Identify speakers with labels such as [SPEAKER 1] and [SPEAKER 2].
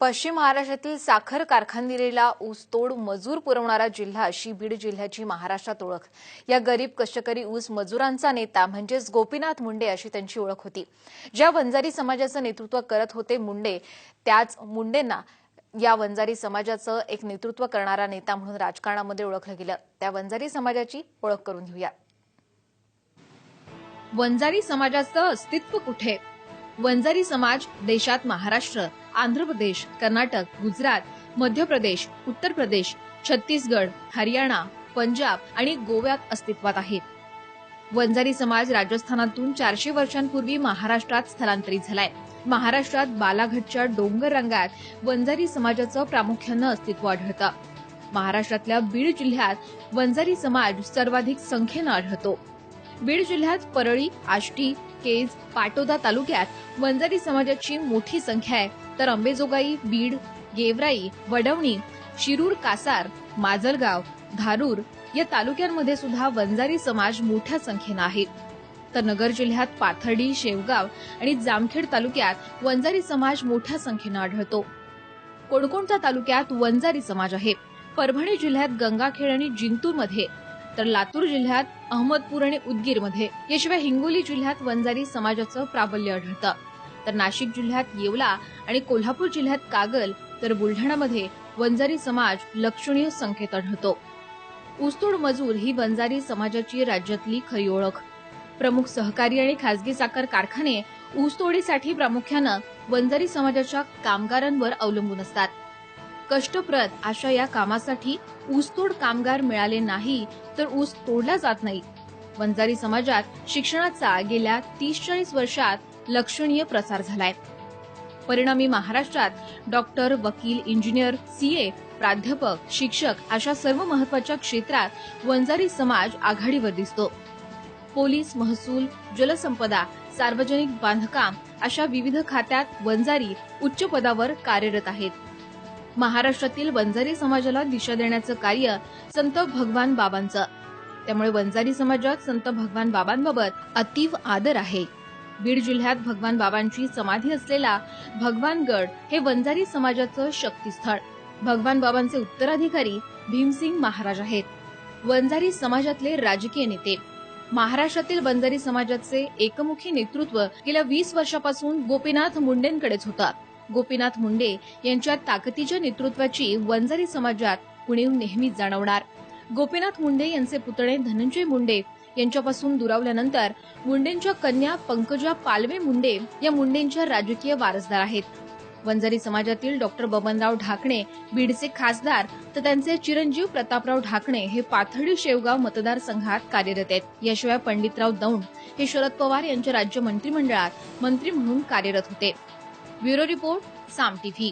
[SPEAKER 1] पश्चिम महाराष्ट्रातील साखर कारखानदारीला ऊसतोड मजूर पुरवणारा जिल्हा अशी बीड जिल्ह्याची महाराष्ट्रात ओळख। या गरीब कष्टकरी ऊस मजुरांचा नेता म्हणजेच गोपीनाथ मुंडे अशी त्यांची ओळख होती। ज्या वंजारी समाजाचं नेतृत्व करत होते मुंडे, त्याच मुंडेंना या वंजारी समाजाचं एक नेतृत्व करणारा नेता म्हणून राजकारणामध्ये ओळखलं गेलं। त्या वंजारी समाजाची ओळख करून घेऊया। वंजारी समाजाचं अस्तित्व कुठे? वंजारी समाज देशात महाराष्ट्र, आंध्र प्रदेश, कर्नाटक, गुजरात, मध्य प्रदेश, उत्तर प्रदेश, छत्तीसगड, हरियाणा, पंजाब आणि गोव्यात अस्तित्वात आहे। वंजारी समाज राजस्थानातून 400 वर्षांपूर्वी महाराष्ट्रात स्थलांतरित झालाय। महाराष्ट्रात बालाघाटच्या डोंगर रांगात वंजारी समाजाचं प्रामुख्यानं अस्तित्व आढळतं। महाराष्ट्रातल्या बीड जिल्ह्यात वंजारी समाज सर्वाधिक संख्येनं आढळतो। बीड जिल्ह्यात परळी, आष्टी, केज, पाटोदा तालुक्यात वंजारी समाजाची मोठी संख्या आहे, तर अंबेजोगाई, बीड, गेवराई, वडवणी, शिरूर, कासार, माजलगाव, धारूर या तालुक्यांमध्ये सुद्धा वंजारी समाज मोठ्या संख्येनं आहे। तर नगर जिल्ह्यात पाथर्डी, शेवगाव आणि जामखेड तालुक्यात वंजारी समाज मोठ्या संख्येनं आढळतो। कोणकोणत्या तालुक्यात वंजारी समाज आहे? परभणी जिल्ह्यात गंगाखेड आणि जिंतूरमध्ये, तर लातूर जिल्ह्यात अहमदपूर आणि उदगीरमध्ये, याशिवाय हिंगोली जिल्ह्यात वंजारी समाजाचं प्राबल्य आढळतं। तर नाशिक जिल्ह्यात येवला आणि कोल्हापूर जिल्ह्यात कागल, तर बुलढाणामध्ये वंजारी समाज लक्षणीय संख्येत आढळतो। ऊसतोड मजूर ही वंजारी समाजाची राज्यातली खरी ओळख। प्रमुख सहकारी आणि खासगी साखर कारखाने ऊसतोडीसाठी प्रामुख्यानं वंजारी समाजाच्या कामगारांवर अवलंबून असतात। कष्टप्रद अशा या कामासाठी ऊसतोड कामगार मिळाले नाही तर ऊस तोडला जात नाही। वंजारी समाजात शिक्षणाचा गेल्या 30-40 वर्षात लक्षणीय प्रसार झालाय। परिणामी महाराष्ट्रात डॉक्टर, वकील, इंजिनियर, सीए, प्राध्यापक, शिक्षक अशा सर्व महत्वाच्या क्षेत्रात वंजारी समाज आघाडीवर दिसतो। पोलीस, महसूल, जलसंपदा, सार्वजनिक बांधकाम अशा विविध खात्यात वंजारी उच्च पदावर कार्यरत आहेत। महाराष्ट्रातील वंजारी समाजाला दिशा देण्याचं कार्य संत भगवान बाबांचं, त्यामुळे वंजारी समाजात संत भगवान बाबांबाबत अतीव आदर आहे। बीड जिल्ह्यात भगवान बाबांची समाधी असलेला भगवानगड हे वंजारी समाजाचं शक्तीस्थळ। भगवान बाबांचे उत्तराधिकारी भीमसिंग महाराज आहेत। वंजारी समाजातले राजकीय नेते। महाराष्ट्रातील वंजारी समाजाचे एकमुखी नेतृत्व गेल्या 20 वर्षापासून गोपीनाथ मुंडेंकडेच होतं। गोपीनाथ मुंडे यांच्या ताकदीच्या नेतृत्वाची वंजारी समाजात उणीव नेहमीच जाणवणार। गोपीनाथ मुंडे यांचे पुतणे धनंजय मुंडे यांच्यापासून दुरावल्यानंतर मुंडेंच्या कन्या पंकजा पालवे मुंडे या मुंडेंच्या राजकीय वारसदार आहेत। वंजारी समाजातील डॉक्टर बबनराव ढाकणे बीडचे खासदार, तर त्यांचे चिरंजीव प्रतापराव ढाकणे हे पाथर्डी शेवगाव मतदारसंघात कार्यरत आहेत। याशिवाय पंडितराव दौंड हे शरद पवार यांच्या राज्य मंत्रिमंडळात मंत्री म्हणून कार्यरत होते। ब्युरो रिपोर्ट, साम टीव्ही।